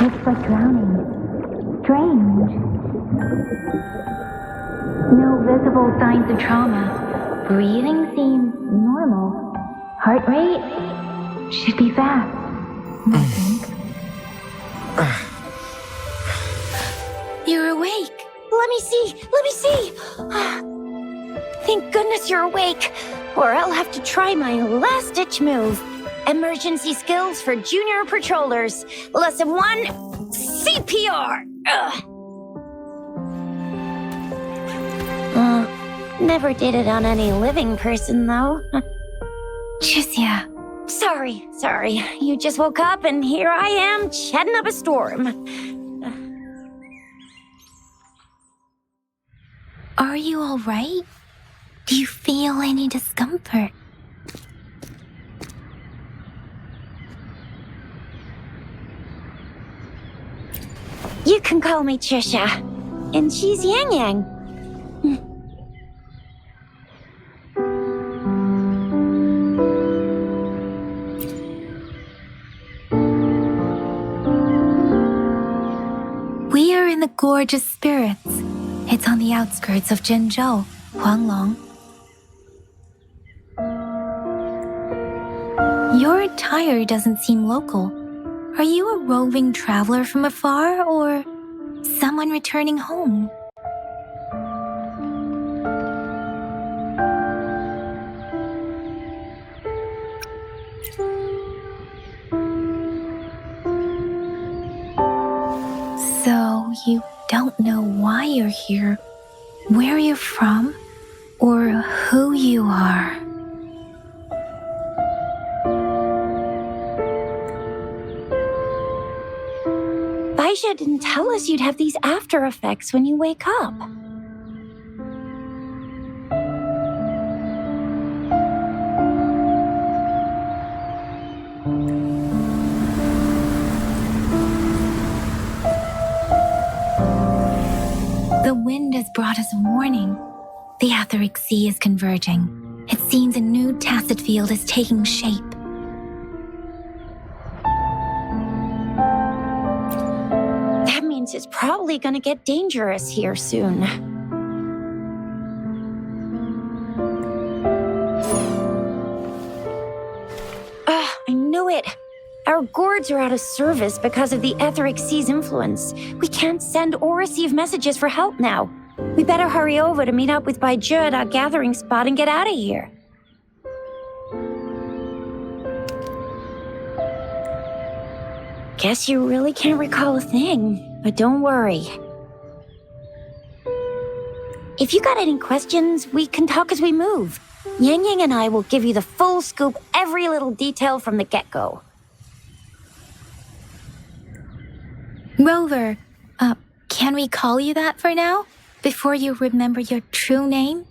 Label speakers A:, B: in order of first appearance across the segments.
A: Looks like drowning. Strange. No visible signs of trauma. Breathing seems normal. Heart rate should be fast, I think.
B: You're awake.
C: Let me see. Thank goodness you're awake, or I'll have to try my last-ditch move. Emergency skills for junior patrollers. Lesson 1, CPR. Never did it on any living person, though.
B: Tricia.
C: Sorry. You just woke up, and here I am, chatting up a storm.
B: Are you all right? Do you feel any discomfort?
C: You can call me Trisha, and she's Yang Yang.
B: We are in the Gorge of Spirits. It's on the outskirts of Zhenzhou, Huanglong. Your attire doesn't seem local. Are you a roving traveler from afar, or someone returning home? So, you don't know why you're here, where you're from, or who you are.
C: Baisha didn't tell us you'd have these after effects when you wake up.
B: The wind has brought us a warning. The etheric sea is converging. It seems a new tacit field is taking shape.
C: That means it's probably gonna get dangerous here soon. I knew it. Our gourds are out of service because of the etheric sea's influence. We can't send or receive messages for help now. We better hurry over to meet up with Baiju at our gathering spot and get out of here. Guess you really can't recall a thing, but don't worry. If you got any questions, we can talk as we move. Yang Yang and I will give you the full scoop, every little detail from the get-go.
B: Rover, can we call you that for now? Before you remember your true name?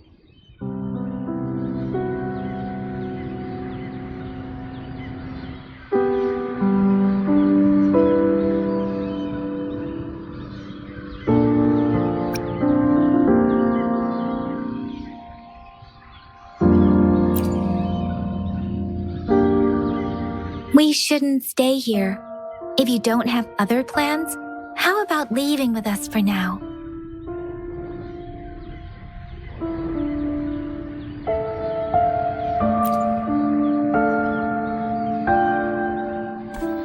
B: We shouldn't stay here. If you don't have other plans, how about leaving with us for now?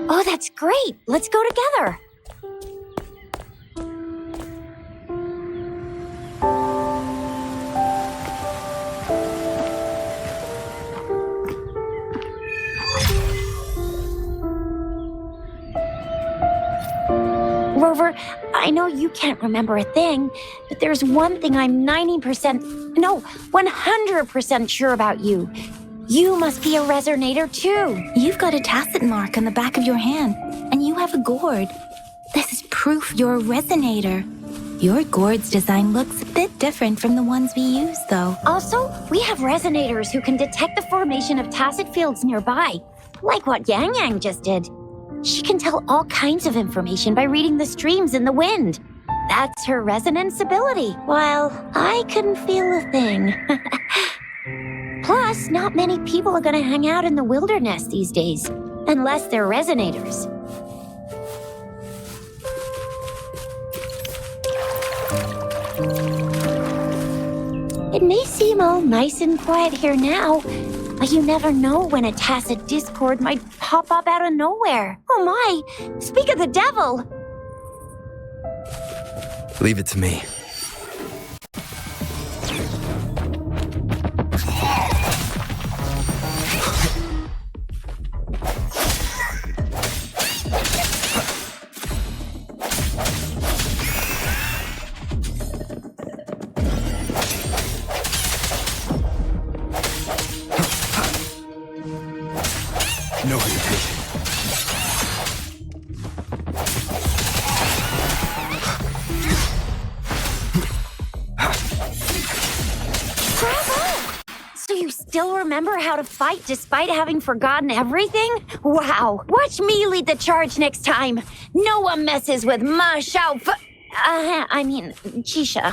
C: Oh, that's great. Let's go together. Rover, I know you can't remember a thing, but there's one thing I'm 100% sure about you. You must be a resonator too.
B: You've got a tacit mark on the back of your hand, and you have a gourd. This is proof you're a resonator. Your gourd's design looks a bit different from the ones we use, though.
C: Also, we have resonators who can detect the formation of tacit fields nearby, like what Yang Yang just did. She can tell all kinds of information by reading the streams in the wind. That's her resonance ability, while I couldn't feel a thing. Plus, not many people are going to hang out in the wilderness these days, unless they're resonators. It may seem all nice and quiet here now, but you never know when a tacit discord might pop up out of nowhere. Oh my! Speak of the devil!
D: Leave it to me. No hesitation.
C: Bravo! So you still remember how to fight despite having forgotten everything? Wow! Watch me lead the charge next time! No one messes with my Chisha.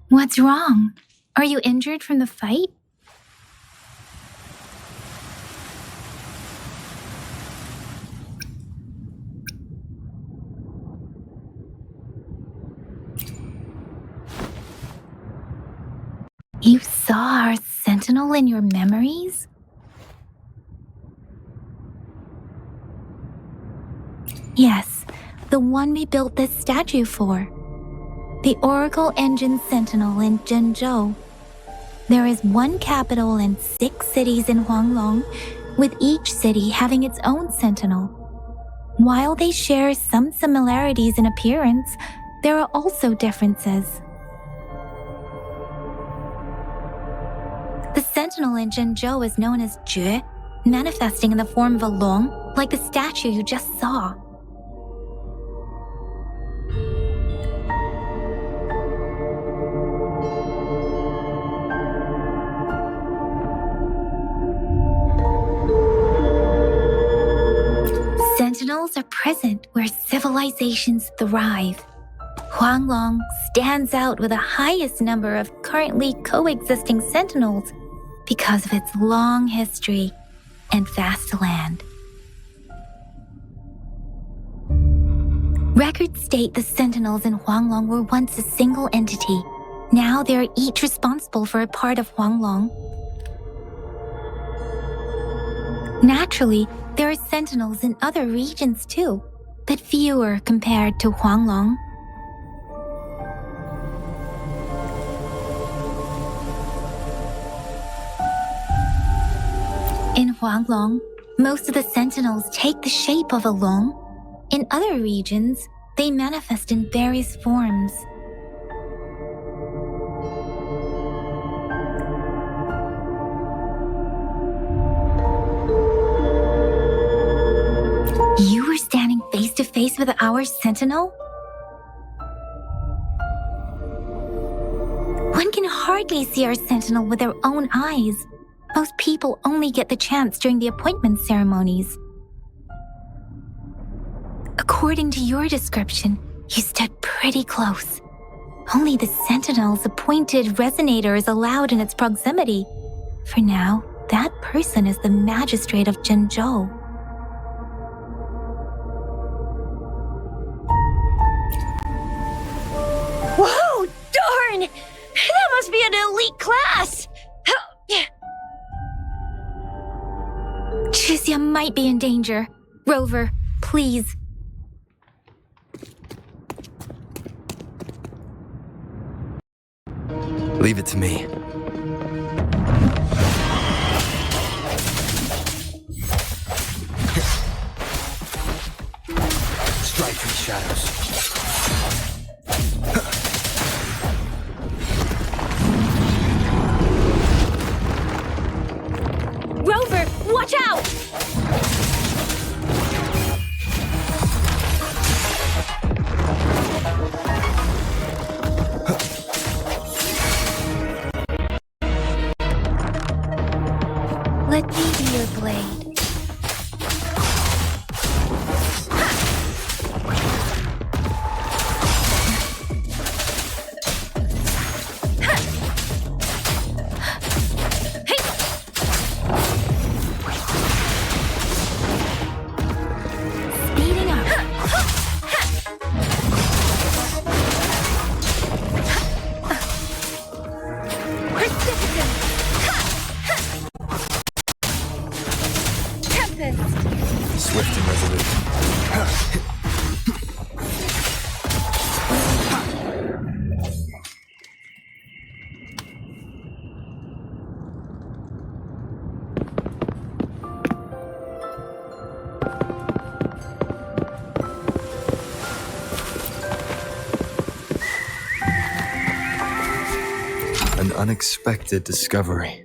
B: What's wrong? Are you injured from the fight? You saw our sentinel in your memories? Yes, the one we built this statue for. The Oracle Engine Sentinel in Zhenzhou. There is one capital and 6 cities in Huanglong, with each city having its own sentinel. While they share some similarities in appearance, there are also differences. The sentinel in Zhenzhou is known as Jue, manifesting in the form of a long, like the statue you just saw. Sentinels are present where civilizations thrive. Huanglong stands out with the highest number of currently coexisting sentinels because of its long history and vast land. Records state the sentinels in Huanglong were once a single entity. Now they are each responsible for a part of Huanglong. Naturally, there are sentinels in other regions too, but fewer compared to Huanglong. In Huanglong, most of the sentinels take the shape of a long. In other regions, they manifest in various forms. You were standing face to face with our sentinel? One can hardly see our sentinel with their own eyes. Most people only get the chance during the appointment ceremonies. According to your description, you stood pretty close. Only the sentinel's appointed resonator is allowed in its proximity. For now, that person is the magistrate of Zhenzhou.
C: Whoa, darn! That must be an elite class!
B: Chisia might be in danger. Rover, please.
D: Leave it to me. Strike through the shadows.
C: Rover, watch out!
B: Let me be your blade. Speeding up. Persistent. Tempest.
D: Swift and resolute. An unexpected discovery.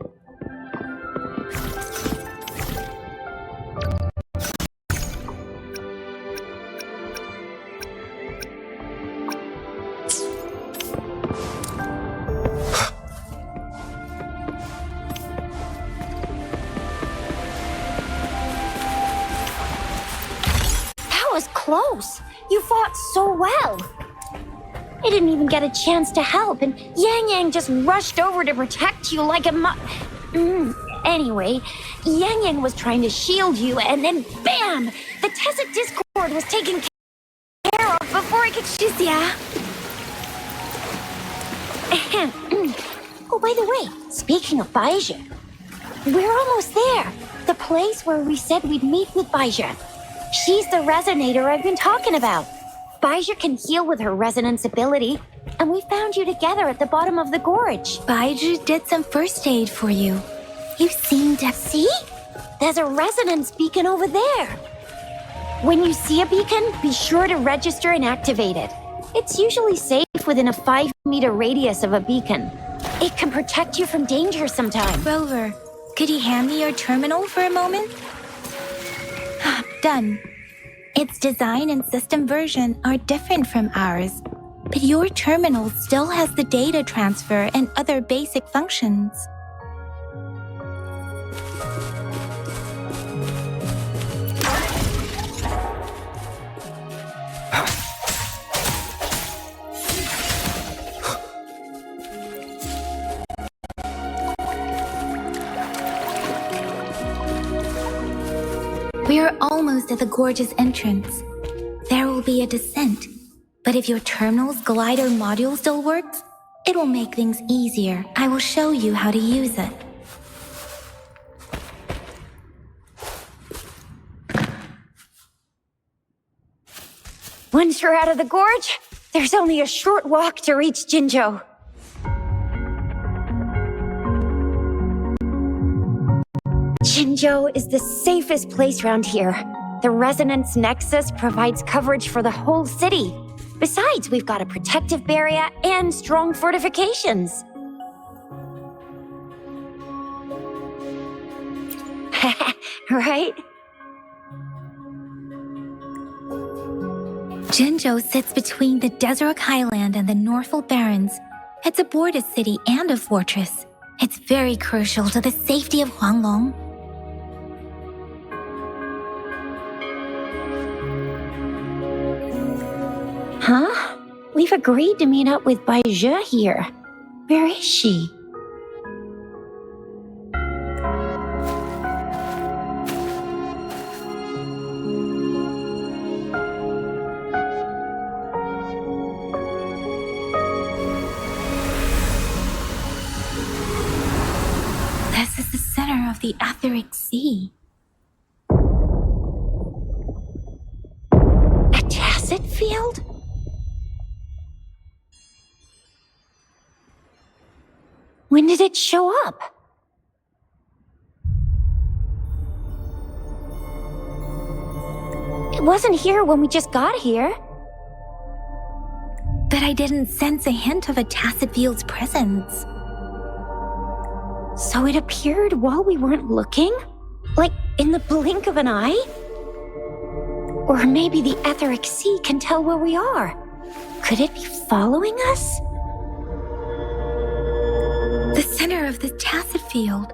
C: That was close. You fought so well. I didn't even get a chance to help, and Yang Yang just rushed over to protect you like a Anyway, Yang Yang was trying to shield you, and then BAM! The Tacit Discord was taken care of before I could
B: Yeah.
C: Oh, by the way, speaking of Baizhi, we're almost there. The place where we said we'd meet with Baizhi. She's the resonator I've been talking about. Baizhi can heal with her resonance ability, and we found you together at the bottom of the gorge.
B: Baizhi did some first aid for you. You seem to...
C: See? There's a resonance beacon over there. When you see a beacon, be sure to register and activate it. It's usually safe within a 5-meter radius of a beacon. It can protect you from danger sometimes.
B: Rover, could you hand me your terminal for a moment? Done. Its design and system version are different from ours, but your terminal still has the data transfer and other basic functions. We are almost at the gorge's entrance. There will be a descent, but if your terminal's glider module still works, it will make things easier. I will show you how to use it.
C: Once you're out of the gorge, there's only a short walk to reach Jinzhou. Jinzhou is the safest place around here. The Resonance Nexus provides coverage for the whole city. Besides, we've got a protective barrier and strong fortifications. Right?
B: Jinzhou sits between the Desert Highland and the Northful Barrens. It's a border city and a fortress. It's very crucial to the safety of Huanglong.
C: Huh? We've agreed to meet up with Baizhi here. Where is she?
B: This is the center of the Etheric Sea.
C: A Tacit field? When did it show up? It wasn't here when we just got here.
B: But I didn't sense a hint of a Tacit field's presence.
C: So it appeared while we weren't looking? Like in the blink of an eye? Or maybe the Etheric Sea can tell where we are. Could it be following us?
B: The center of the Tacit field.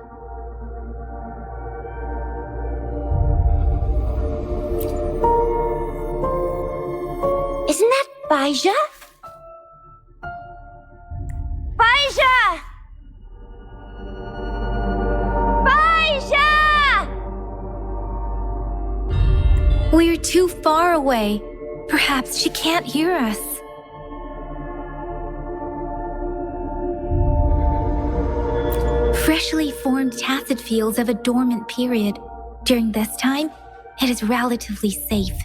C: Baija? Baija! Baija!
B: We're too far away. Perhaps she can't hear us. Freshly formed tacit fields have a dormant period. During this time, it is relatively safe.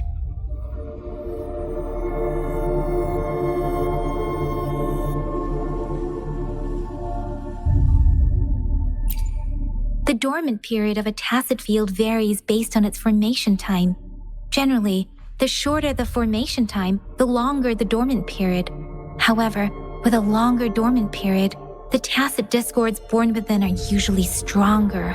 B: The dormant period of a tacit field varies based on its formation time. Generally, the shorter the formation time, the longer the dormant period. However, with a longer dormant period, the tacit discords born within are usually stronger.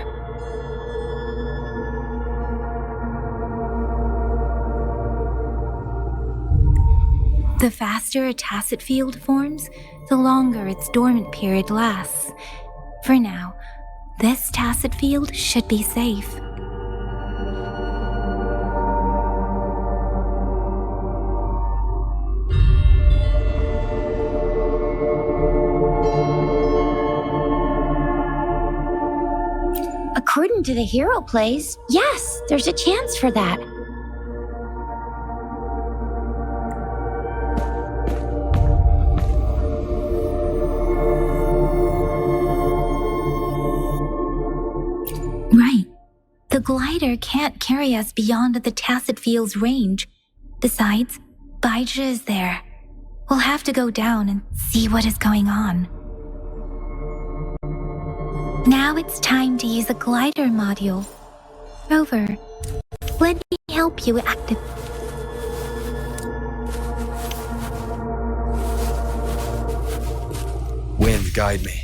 B: The faster a tacit field forms, the longer its dormant period lasts. For now, this tacit field should be safe.
C: According to the hero plays, yes, there's a chance for that.
B: Right. The glider can't carry us beyond the tacit field's range. Besides, Baija is there. We'll have to go down and see what is going on. Now it's time to use a glider module. Rover, let me help you activate.
D: Wind, guide me.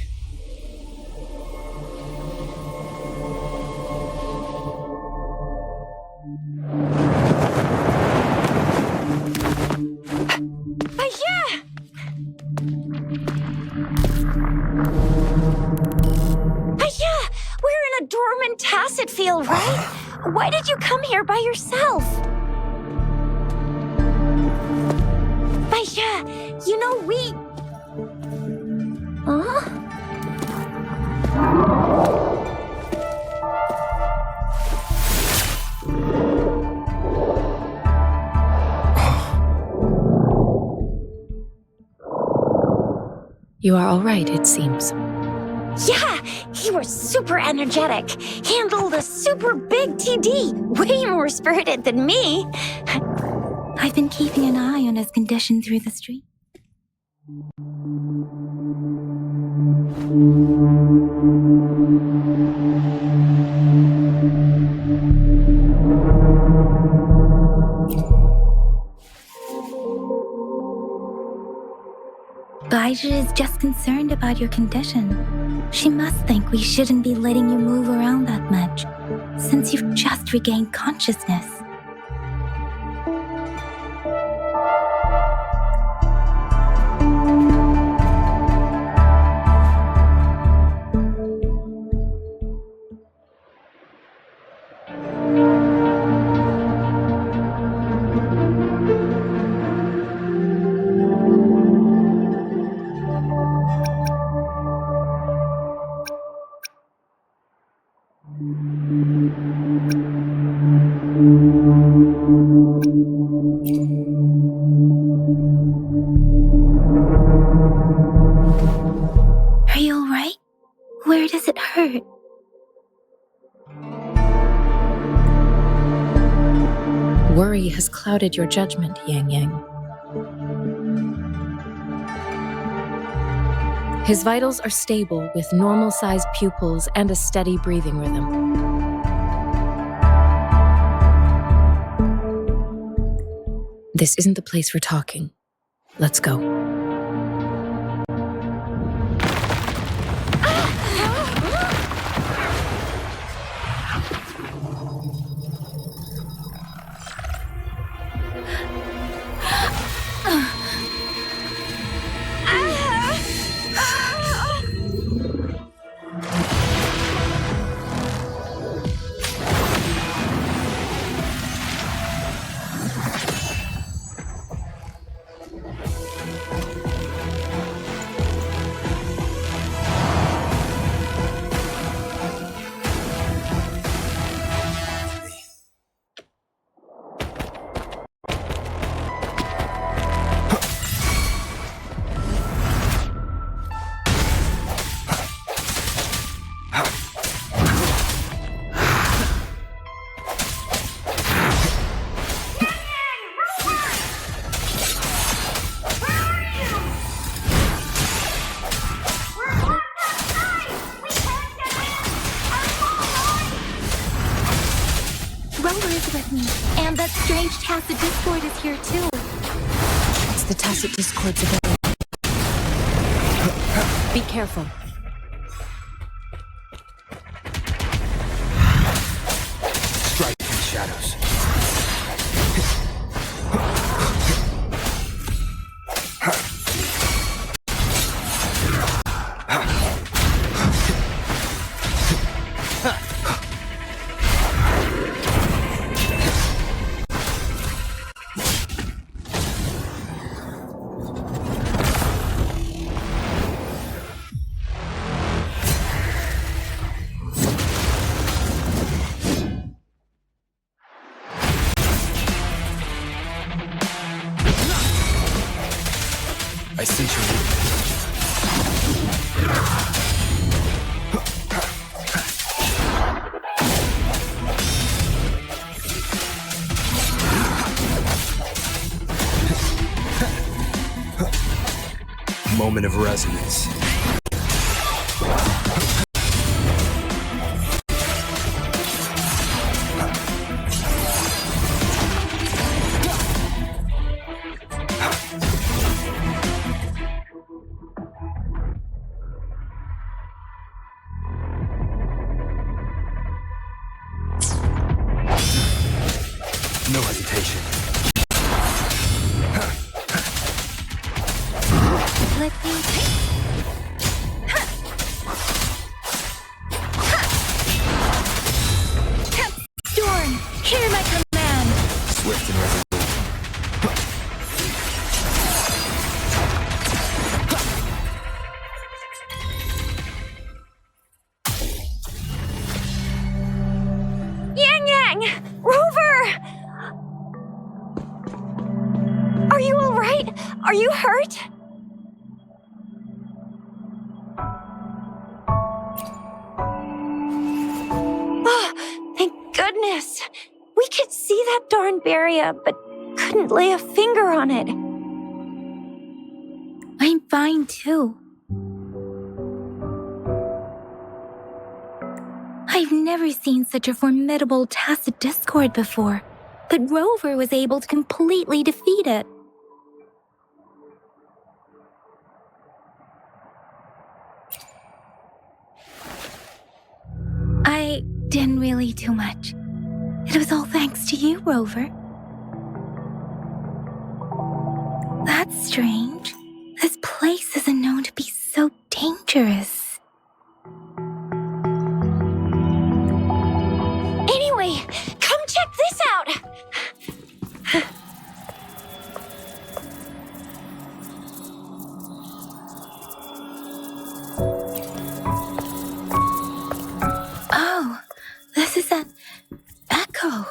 C: Tacit field, right? Why did you come here by yourself? Baija, you know we... Huh?
E: You are all right, it seems.
C: Yeah, you were super energetic. Handled a super big TD. Way more spirited than me.
B: I've been keeping an eye on his condition through the street. Baija is just concerned about your condition. She must think we shouldn't be letting you move around that much, since you've just regained consciousness. Are you alright? Where does it hurt?
E: Worry has clouded your judgment, Yang Yang. His vitals are stable with normal-sized pupils and a steady breathing rhythm. This isn't the place for talking. Let's go.
B: is with me, and that strange tacit discord is here too.
E: It's the tacit discord's ability. Be careful.
D: Strike in the shadows. I sense your weakness. Moment of resonance. No hesitation.
B: Let me... Storm, hear my command!
D: Swift and resolute.
C: Yang! Rover! Are you alright? Are you hurt? Oh, thank goodness. We could see that darn barrier, but couldn't lay a finger on it.
B: I'm fine too. I've never seen such a formidable tacit discord before, but Rover was able to completely defeat it. I didn't really do much. It was all thanks to you, Rover. That's strange. This place isn't known to be so dangerous.
C: Anyway, come check this out!
B: Oh, this is an echo.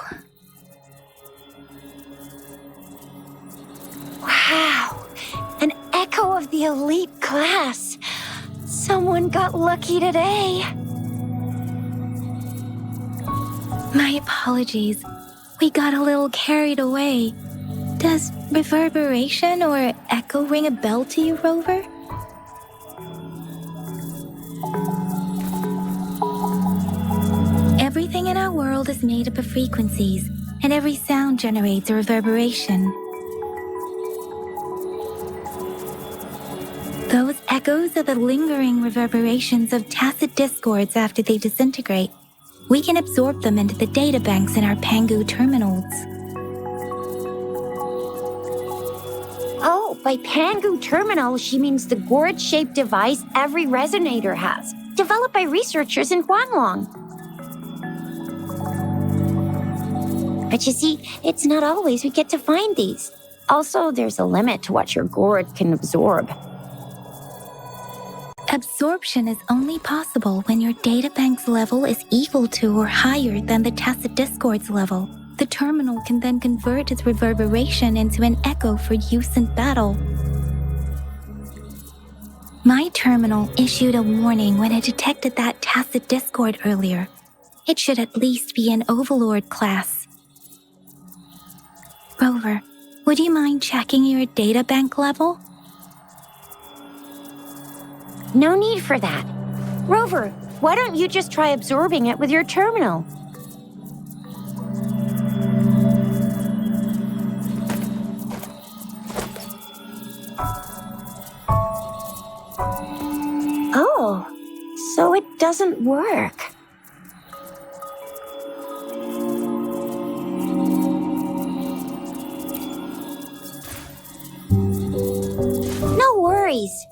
C: Wow, an echo of the elite class. Someone got lucky today.
B: My apologies. We got a little carried away. Does reverberation or echo ring a bell to you, Rover? Everything in our world is made up of frequencies, and every sound generates a reverberation. Those echoes are the lingering reverberations of tacit discords after they disintegrate. We can absorb them into the data banks in our Pangu terminals.
C: Oh, by Pangu terminal, she means the gourd-shaped device every resonator has, developed by researchers in Huanglong. But you see, it's not always we get to find these. Also, there's a limit to what your gourd can absorb.
B: Absorption is only possible when your databank's level is equal to or higher than the tacit discord's level. The terminal can then convert its reverberation into an echo for use in battle. My terminal issued a warning when it detected that tacit discord earlier. It should at least be an Overlord class. Rover, would you mind checking your databank level?
C: No need for that. Rover, why don't you just try absorbing it with your terminal? doesn't work. No worries.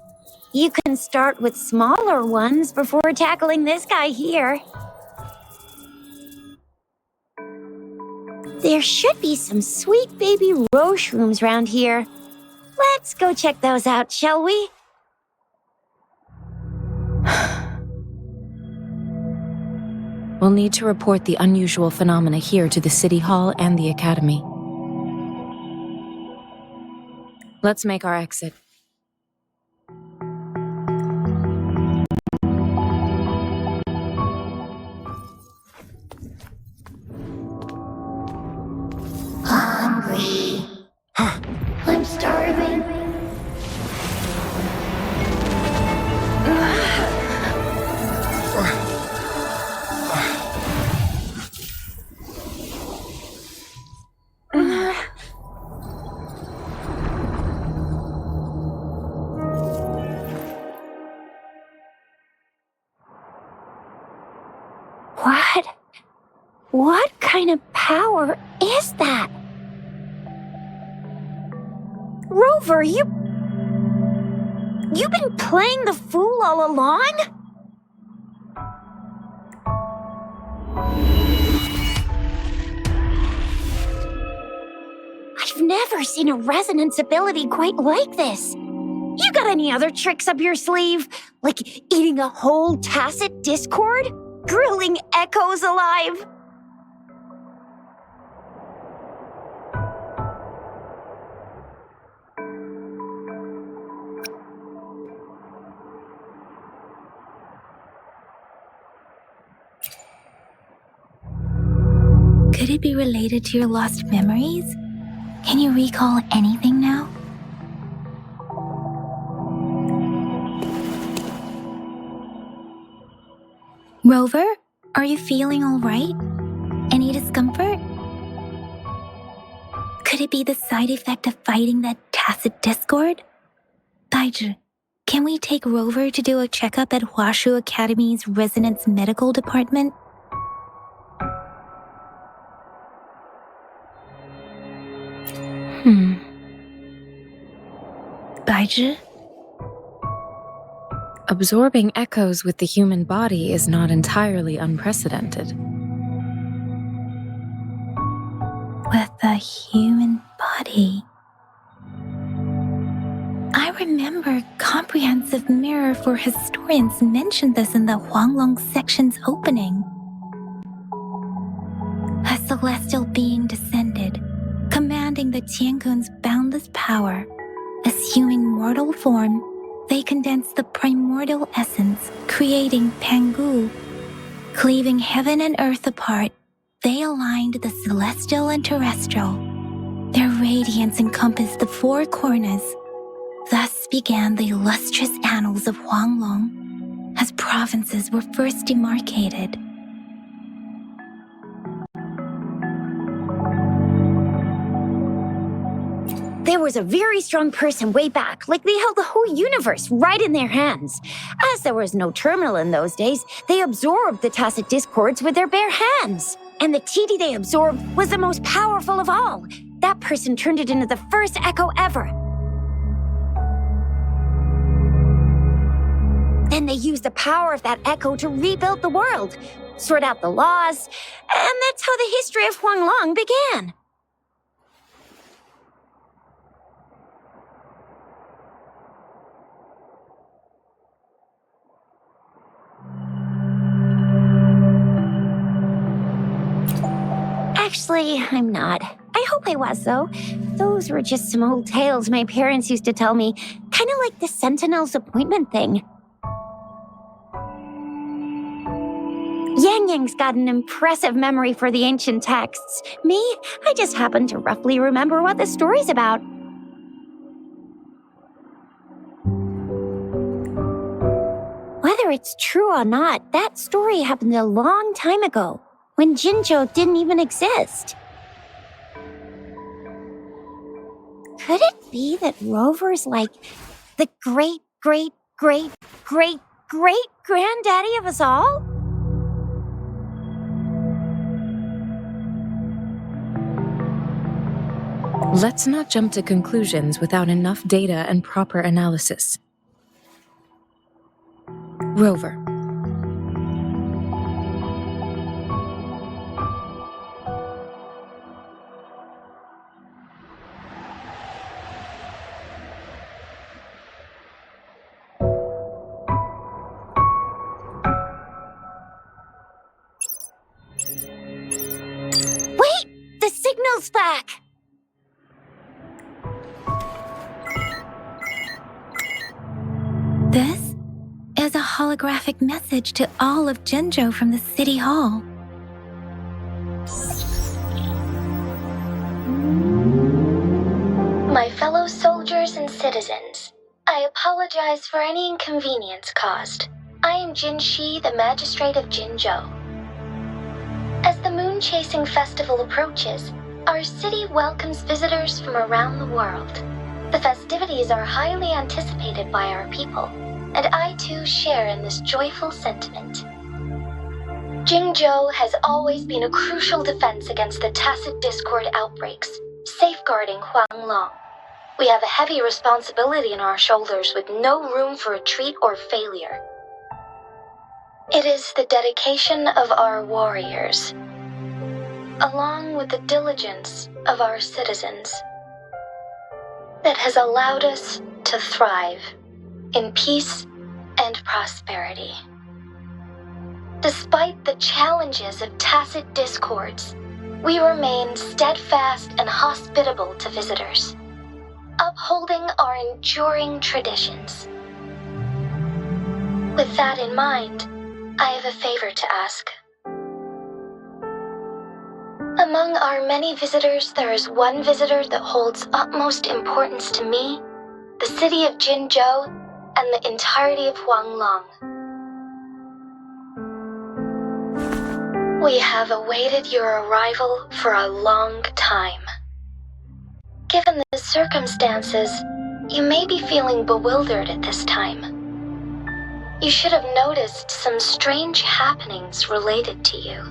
C: You can start with smaller ones before tackling this guy here. There should be some sweet baby rose shrooms around here. Let's go check those out, shall we?
E: We'll need to report the unusual phenomena here to the City Hall and the Academy. Let's make our exit.
A: Hungry. I'm starving.
C: What kind of power is that? Rover, you've been playing the fool all along? I've never seen a resonance ability quite like this. You got any other tricks up your sleeve? Like eating a whole tacit discord? Grilling echoes alive?
B: Could it be related to your lost memories? Can you recall anything now? Rover, are you feeling all right? Any discomfort? Could it be the side effect of fighting that tacit discord? Daiju, can we take Rover to do a checkup at Hwashu Academy's Resonance Medical Department? Daiju?
E: Absorbing echoes with the human body is not entirely unprecedented.
B: With the human body. I remember Comprehensive Mirror for Historians mentioned this in the Huanglong section's opening. A celestial being descended, commanding the Tiankun's boundless power. Assuming mortal form, they condensed the primordial essence, creating Pangu. Cleaving heaven and earth apart, they aligned the celestial and terrestrial. Their radiance encompassed the four corners. Thus began the illustrious annals of Huanglong, as provinces were first demarcated.
C: There was a very strong person way back, like they held the whole universe right in their hands. As there was no terminal in those days, they absorbed the tacit discords with their bare hands. And the TD they absorbed was the most powerful of all. That person turned it into the first echo ever. Then they used the power of that echo to rebuild the world, sort out the laws, and that's how the history of Huanglong began. Actually, I'm not. I hope I was, though. Those were just some old tales my parents used to tell me, kind of like the Sentinel's appointment thing. Yang Yang's got an impressive memory for the ancient texts. Me, I just happen to roughly remember what the story's about. Whether it's true or not, that story happened a long time ago, when Jinzhou didn't even exist. Could it be that Rover's like the great, great, great, great, great-granddaddy of us all?
E: Let's not jump to conclusions without enough data and proper analysis. Rover.
C: Wait! The signal's back!
B: This is a holographic message to all of Jinzhou from the City Hall.
A: My fellow soldiers and citizens, I apologize for any inconvenience caused. I am Jin Shi, the Magistrate of Jinzhou. As the Moon Chasing Festival approaches, our city welcomes visitors from around the world. The festivities are highly anticipated by our people, and I too share in this joyful sentiment. Jinzhou has always been a crucial defense against the tacit discord outbreaks, safeguarding Huanglong. We have a heavy responsibility on our shoulders with no room for retreat or failure. It is the dedication of our warriors, along with the diligence of our citizens, that has allowed us to thrive in peace and prosperity. Despite the challenges of tacit discords, we remain steadfast and hospitable to visitors, upholding our enduring traditions. With that in mind, I have a favor to ask. Among our many visitors, there is one visitor that holds utmost importance to me, the city of Jinzhou, and the entirety of Huanglong. We have awaited your arrival for a long time. Given the circumstances, you may be feeling bewildered at this time. You should have noticed some strange happenings related to you.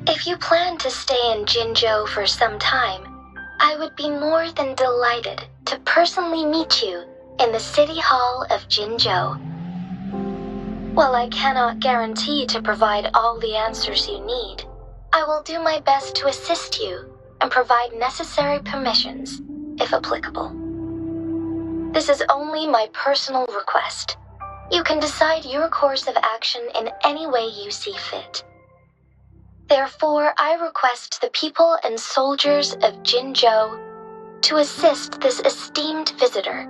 A: If you plan to stay in Jinzhou for some time, I would be more than delighted to personally meet you in the City Hall of Jinzhou. While I cannot guarantee to provide all the answers you need, I will do my best to assist you and provide necessary permissions, if applicable. This is only my personal request. You can decide your course of action in any way you see fit. Therefore, I request the people and soldiers of Jinzhou to assist this esteemed visitor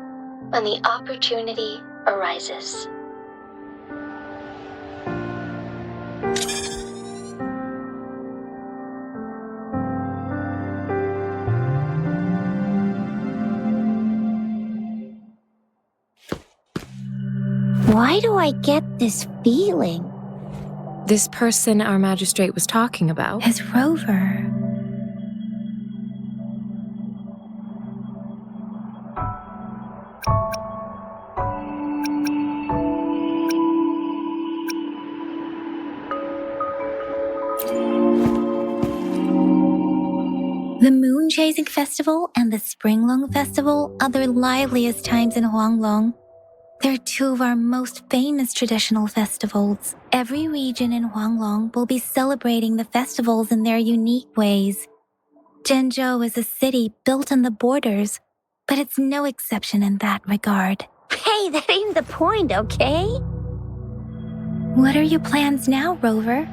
A: when the opportunity arises.
C: Why do I get this feeling?
E: This person our magistrate was talking about
B: Is Rover. The Moon Chasing Festival and the Springlong Festival are the liveliest times in Huanglong. They're two of our most famous traditional festivals. Every region in Huanglong will be celebrating the festivals in their unique ways. Jinzhou is a city built on the borders, but it's no exception in that regard.
C: Hey, that ain't the point, okay?
B: What are your plans now, Rover?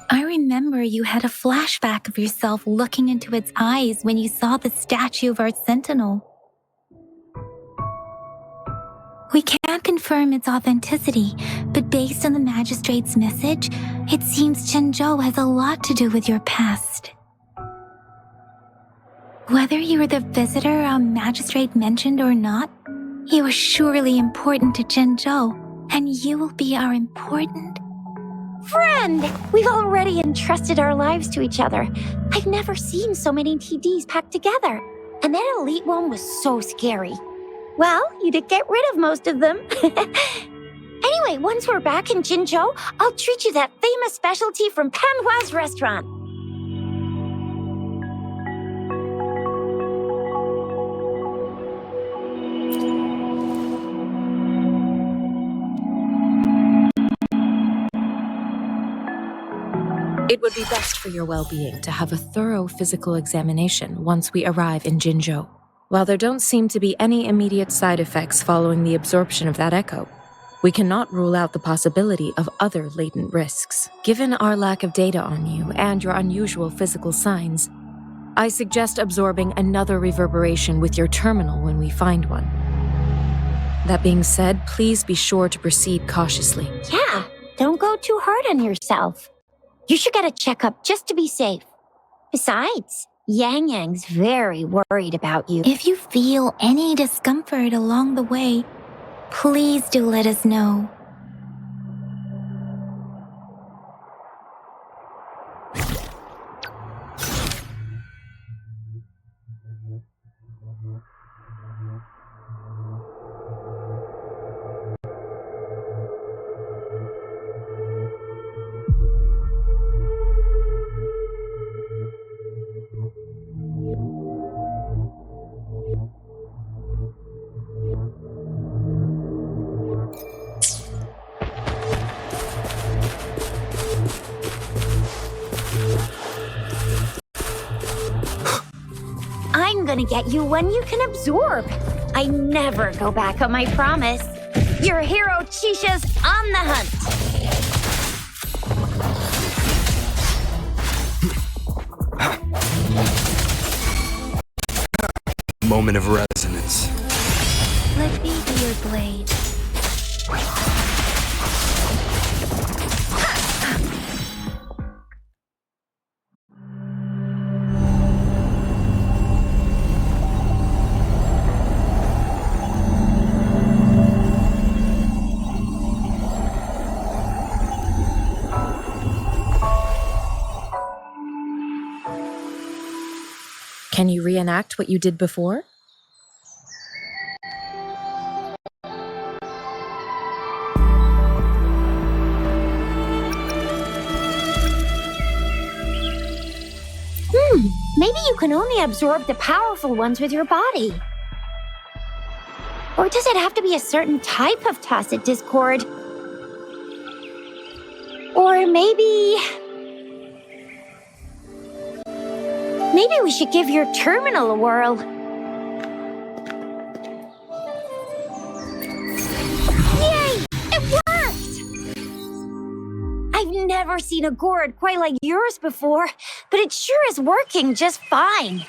B: I remember you had a flashback of yourself looking into its eyes when you saw the statue of our sentinel. We can't confirm its authenticity, but based on the magistrate's message, it seems Zhenzhou has a lot to do with your past. Whether you were the visitor our magistrate mentioned or not, you are surely important to Zhenzhou, and you will be our important...
C: Friend! We've already entrusted our lives to each other. I've never seen so many TDs packed together. And that elite one was so scary. Well, you did get rid of most of them. Anyway, once we're back in Jinzhou, I'll treat you that famous specialty from Panhua's restaurant.
E: It would be best for your well-being to have a thorough physical examination once we arrive in Jinzhou. While there don't seem to be any immediate side effects following the absorption of that echo, we cannot rule out the possibility of other latent risks. Given our lack of data on you and your unusual physical signs, I suggest absorbing another reverberation with your terminal when we find one. That being said, please be sure to proceed cautiously.
C: Yeah, don't go too hard on yourself. You should get a checkup just to be safe. Besides, Yang Yang's very worried about you.
B: If you feel any discomfort along the way, please do let us know.
C: I'm gonna get you one you can absorb. I never go back on my promise. Your hero Chisha's on the hunt.
D: Moment of resonance.
B: Let me be your blade.
E: Can you reenact what you did before?
C: Maybe you can only absorb the powerful ones with your body. Or does it have to be a certain type of tacit discord? Or maybe we should give your terminal a whirl. Yay! It worked! I've never seen a gourd quite like yours before, but it sure is working just fine.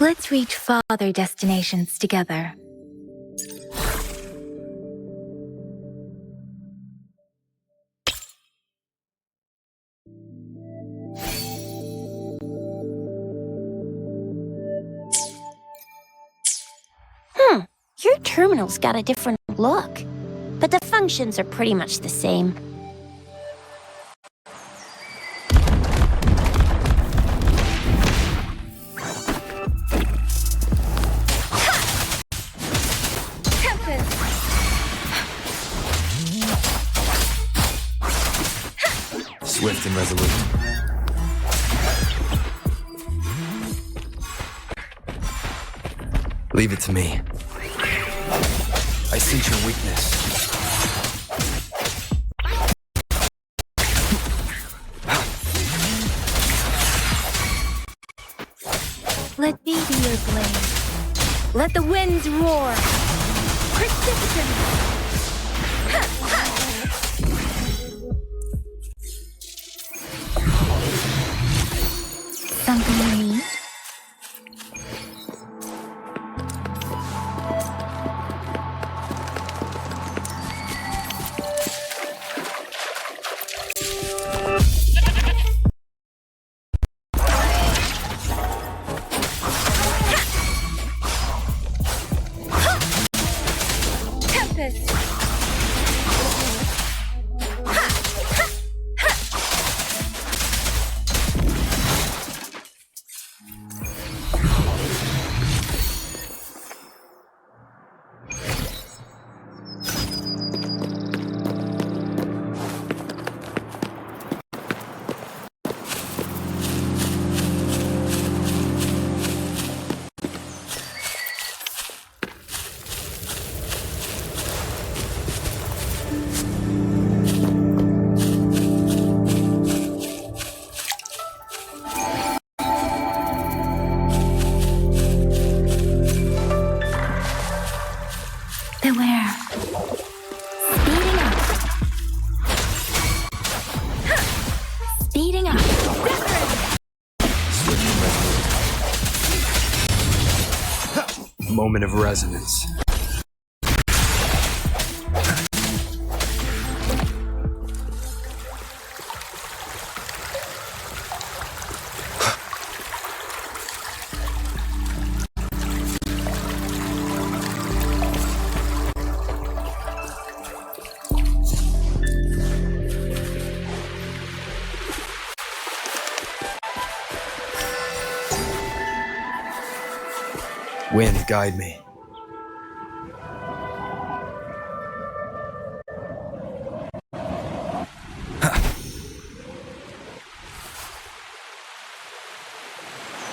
B: Let's reach farther destinations together.
C: Your terminal's got a different look, but the functions are pretty much the same.
D: Swift and resolute. Leave it to me. I sense your weakness.
B: Let me be your blade. Let the winds roar. Precipitation! Something you need?
D: moment of resonance. Wind, guide me.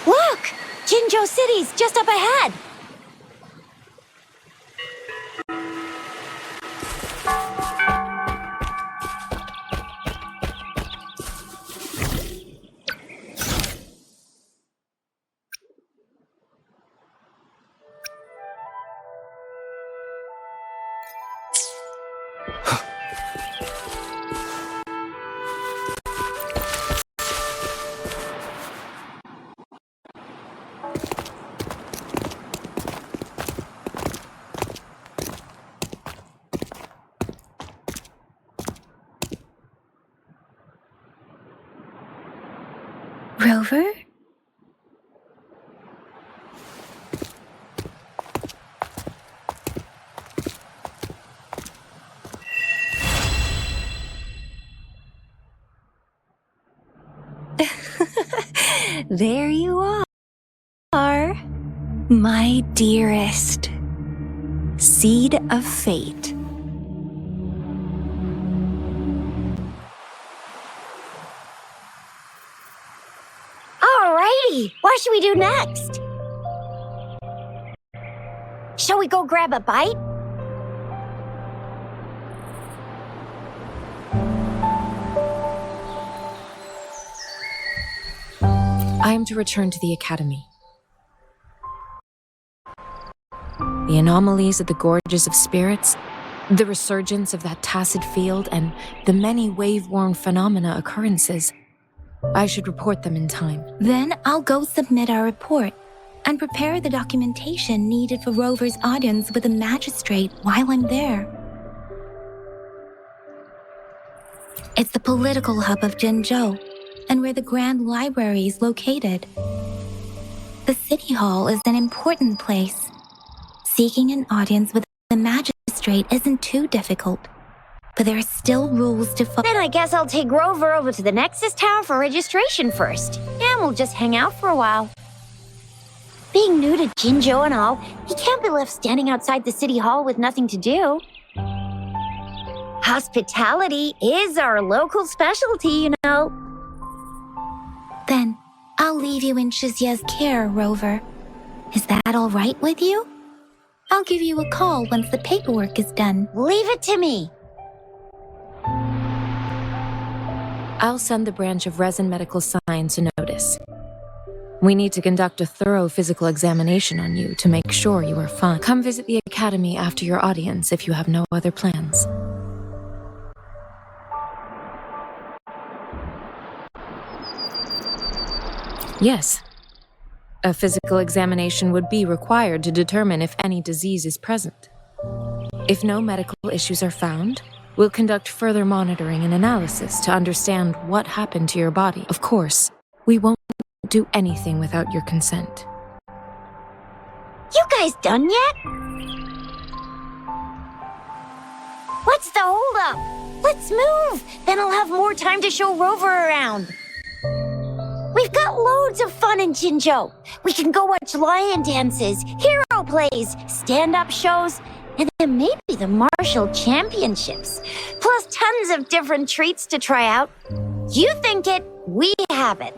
C: Look! Jinzhou City's just up ahead!
B: Rover? There you are, my dearest. Seed of fate.
C: Alrighty, what should we do next? Shall we go grab a bite?
E: I am to return to the academy. The anomalies of the gorges of spirits, the resurgence of that tacit field, and the many wave-worn phenomena occurrences. I should report them in time.
B: Then I'll go submit our report and prepare the documentation needed for Rover's audience with the magistrate while I'm there. It's the political hub of Jinzhou, and where the Grand Library is located. The City Hall is an important place. Seeking an audience with the magistrate isn't too difficult, but there are still rules to follow.
C: Then I guess I'll take Rover over to the Nexus Tower for registration first, and we'll just hang out for a while. Being new to Jinzhou and all, he can't be left standing outside the City Hall with nothing to do. Hospitality is our local specialty, you know.
B: Then I'll leave you in Shizia's care, Rover. Is that all right with you? I'll give you a call once the paperwork is done.
C: Leave it to me.
E: I'll send the branch of Resin Medical Science a notice. We need to conduct a thorough physical examination on you to make sure you are fine. Come visit the academy after your audience if you have no other plans. Yes. A physical examination would be required to determine if any disease is present. If no medical issues are found, we'll conduct further monitoring and analysis to understand what happened to your body. Of course, we won't do anything without your consent.
C: You guys done yet? What's the holdup? Let's move! Then I'll have more time to show Rover around. We've got loads of fun in Jinzhou. We can go watch lion dances, hero plays, stand-up shows, and then maybe the martial championships. Plus tons of different treats to try out. You think it, we have it.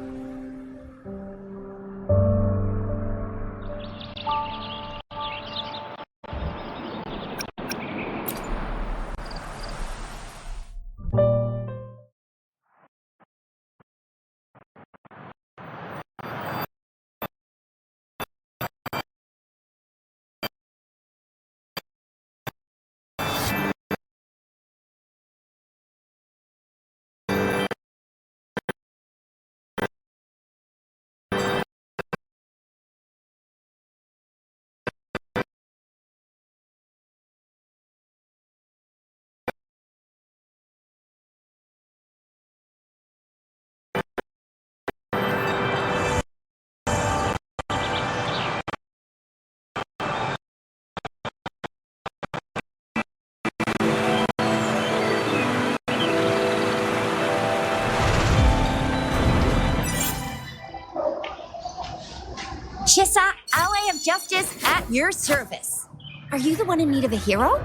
C: Chissa, ally of justice at your service. Are you the one in need of a hero?